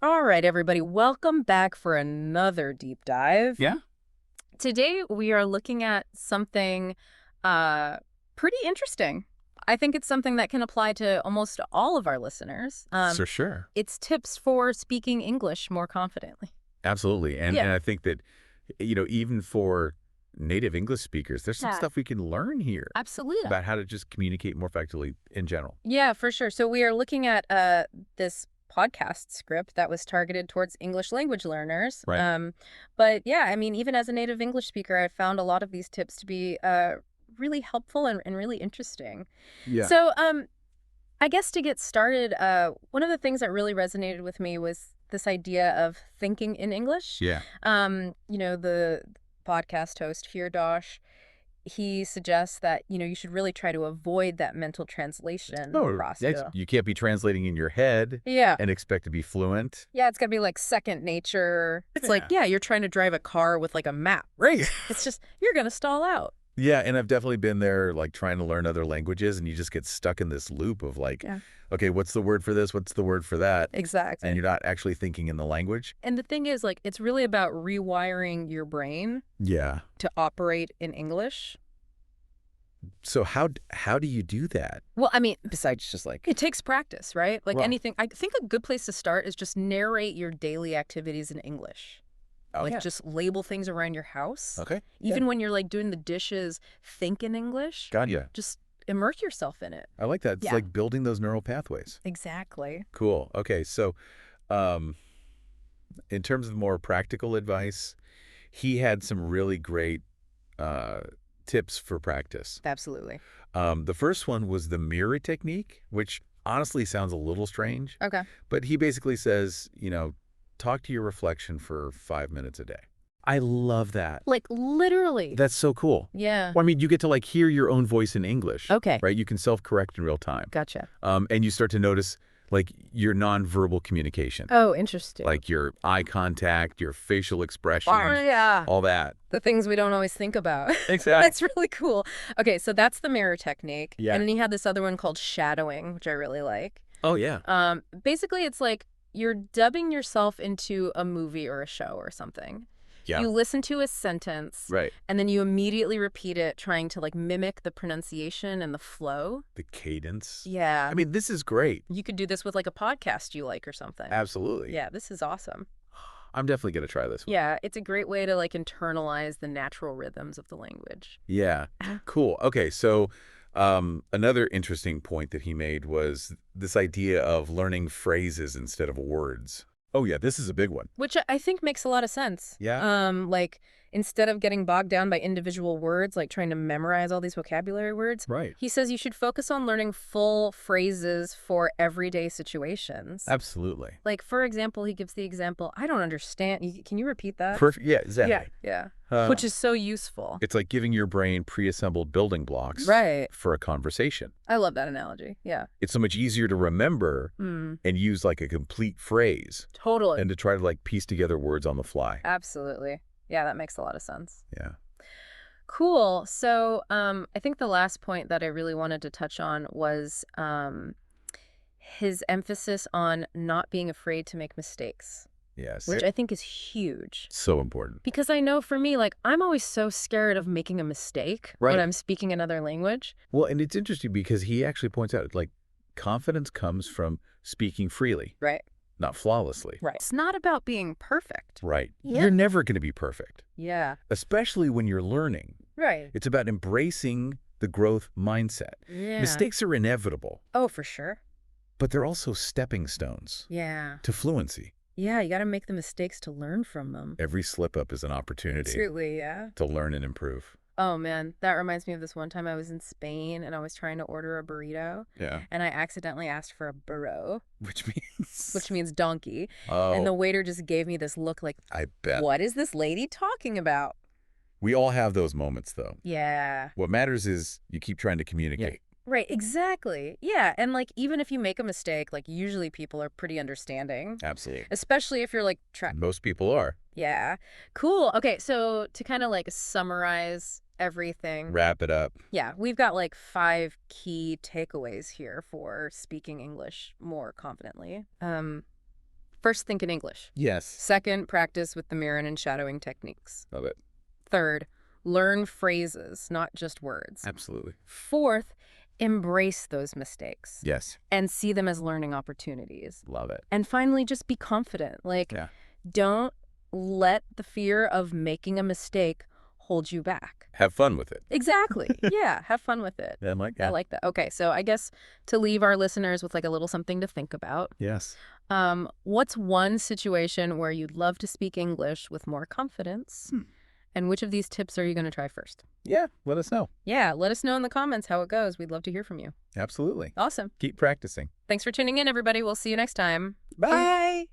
All right, everybody, welcome back for another deep dive. Yeah? Today we are looking at something uh pretty interesting. I think it's something that can apply to almost all of our listeners. For sure. It's tips for speaking English more confidently. Absolutely. And Yeah, and I think that, even for native English speakers, there's some yeah, stuff we can learn here absolutely. about how to just communicate more effectively in general. Yeah, for sure. So we are looking at this podcast script that was targeted towards English language learners. Right. But yeah, I mean, even as a native English speaker, I found a lot of these tips to be really helpful and really interesting. Yeah. So I guess to get started, one of the things that really resonated with me was this idea of thinking in English. Yeah. The podcast host, Dosh, he suggests that, you should really try to avoid that mental translation Oh, process. you can't be translating in your head Yeah. and expect to be fluent. Yeah, it's gotta be like second nature. It's like, Yeah. yeah, you're trying to drive a car with like a map. Right. It's just, you're gonna stall out. Yeah, and I've definitely been there, like, trying to learn other languages, and you just get stuck in this loop of, like, Yeah. okay, what's the word for this? What's the word for that? Exactly. And you're not actually thinking in the language. And the thing is, like, it's really about rewiring your brain Yeah. to operate in English. So how do you do that? Well, I mean, Besides just like, it takes practice, right? Like well, anything, I think a good place to start is just narrate your daily activities in English. oh Like yeah, just label things around your house. okay, Even when you're like doing the dishes, think in English. got ya. Just immerse yourself in it. I like that. It's Yeah. like building those neural pathways. Exactly. Cool. Okay, so um, in terms of more practical advice, he had some really great uh, tips for practice. Absolutely. The first one was the mirror technique, which honestly sounds a little strange, Okay. but he basically says, talk to your reflection for 5 minutes a day. I love that. Like literally. That's so cool. Yeah. Well, I mean, you get to like hear your own voice in English. Okay. Right? You can self-correct in real time. Gotcha. And you start to notice like your nonverbal communication, Oh, interesting. like your eye contact, your facial expression, Oh, yeah. all that. The things we don't always think about. Exactly. That's really cool. Okay, so that's the mirror technique. Yeah. And then he had this other one called shadowing, which I really like. Oh, yeah. Basically, it's like you're dubbing yourself into a movie or a show or something. Yeah. You listen to a sentence, Right. and then you immediately repeat it, trying to like mimic the pronunciation and the flow. The cadence. Yeah. I mean, this is great. You could do this with like a podcast you like or something. Absolutely. Yeah, this is awesome. I'm definitely going to try this one. Yeah, it's a great way to like internalize the natural rhythms of the language. Yeah. Cool. Okay. So another interesting point that he made was this idea of learning phrases instead of words. Oh, yeah. This is a big one. Which I think makes a lot of sense. Yeah. Like instead of getting bogged down by individual words, like trying to memorize all these vocabulary words, Right. he says you should focus on learning full phrases for everyday situations. Absolutely. Like, for example, he gives the example, I don't understand. Can you repeat that? Perfect. Yeah, exactly. Yeah. Uh, Which is so useful. It's like giving your brain pre-assembled building blocks Right. for a conversation. I love that analogy. Yeah. It's so much easier to remember Mm, and use like a complete phrase totally. and to try to like piece together words on the fly. Absolutely. Yeah, that makes a lot of sense. Yeah. Cool. So I think the last point that I really wanted to touch on was his emphasis on not being afraid to make mistakes, Yes. which I think is huge. So important. Because I know for me, like, I'm always so scared of making a mistake Right. when I'm speaking another language. Well, and it's interesting because he actually points out like confidence comes from speaking freely, Right. not flawlessly. Right. It's not about being perfect. Right. Yeah. You're never going to be perfect, Yeah. especially when you're learning. Right. It's about embracing the growth mindset. Yeah. Mistakes are inevitable, Oh, for sure. but they're also stepping stones Yeah. to fluency. Yeah, you got to make the mistakes to learn from them. Every slip up is an opportunity Absolutely, yeah. to learn and improve. Oh man, that reminds me of this one time I was in Spain and I was trying to order a burrito Yeah. and I accidentally asked for a burro, Which means which means donkey. oh, And the waiter just gave me this look like, I bet. what is this lady talking about? We all have those moments though. Yeah. What matters is you keep trying to communicate. Right, exactly. Yeah, and like even if you make a mistake, like usually people are pretty understanding, Absolutely. especially if you're like Most people are. yeah. Cool. Okay, so to kind of like summarize everything. Wrap it up. Yeah, we've got like 5 key takeaways here for speaking English more confidently. First, think in English. Yes. Second, practice with the mirror and shadowing techniques. Love it. Third, learn phrases, not just words. Absolutely. Fourth, embrace those mistakes. Yes. And see them as learning opportunities. Love it. And finally, just be confident. Yeah. Don't let the fear of making a mistake hold you back. Have fun with it. Exactly. Yeah, have fun with it. I like I that. like that. Okay, so I guess to leave our listeners with a little something to think about, Yes. what's one situation where you'd love to speak English with more confidence? And which of these tips are you going to try first? Yeah, let us know. Yeah, let us know in the comments how it goes. We'd love to hear from you. Absolutely. Awesome. Keep practicing. Thanks for tuning in, everybody. We'll see you next time. Bye.